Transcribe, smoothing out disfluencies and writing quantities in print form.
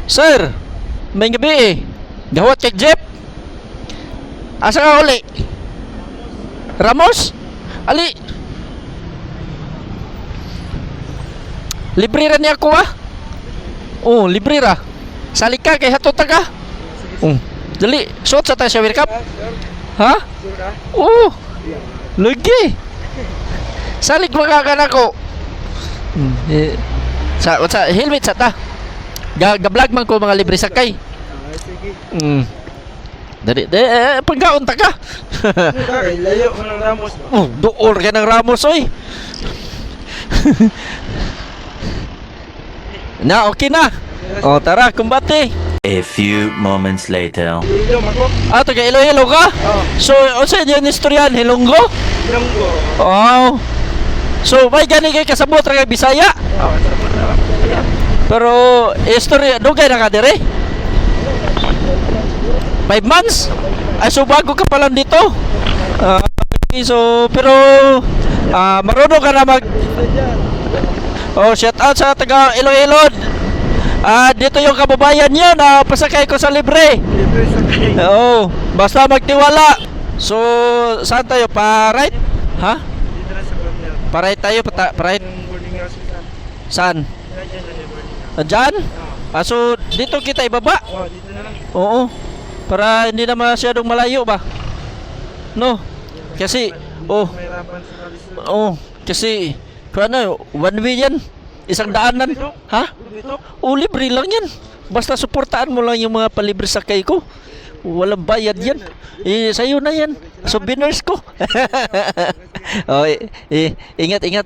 Sir, may gabi eh. Gawat kay Jeep. Asa ka uli? Ramos? Ali. Libre ra niya ako ah. Oh, libre ra. Salik ka kay hatota ka. Dali, suot sa tayo sa World Cup. Ha? Oo. Lagi. Salik makakan ako. Sa helmet sa ta. Ga-vlog man ko mga libre sakay. Dali, pagkaon ta ka. Layo mo ng Ramos. Dool ka ng Ramos, oy. Na, okay na. O, tara, kumbate. A few moments later. Ilong ako. Taga Iloilo ka? Oo. So, o sa inyo yung istoryan, Hilonggo? Ilong ko. Wow. So, may gani kay kasabot ra kay Bisaya? Pero, istorya, dugay na ka dire? 5 months? Ay, so bago ka pa lang dito? Okay, so, pero, marunong ka na mag... Oh, shout out sa taga Iloilo. Dito yung kababayan nyo na pasakay ko sa libre. Libre sa kayo. Oo, basta magtiwala. So, saan tayo? Pa-right? Ha? Dito na sa Cornell. Pa-right tayo? Pa-right? Yung boarding house sa Saan? Diyan na yung boarding house. Diyan? So, dito kita ibaba? Dito na lang. Oo. Para hindi na masyadong malayo ba? No? Kasi, Mahirapan sa kalis. kasi, kung ano, one way yan. Isang daanan. Ha? Dito? Libre lang yan. Basta suportaan mo lang yung mga palibre sakay ko. Walang bayad yan. Sa'yo na yan. Souvenirs ko. Ingat, ingat.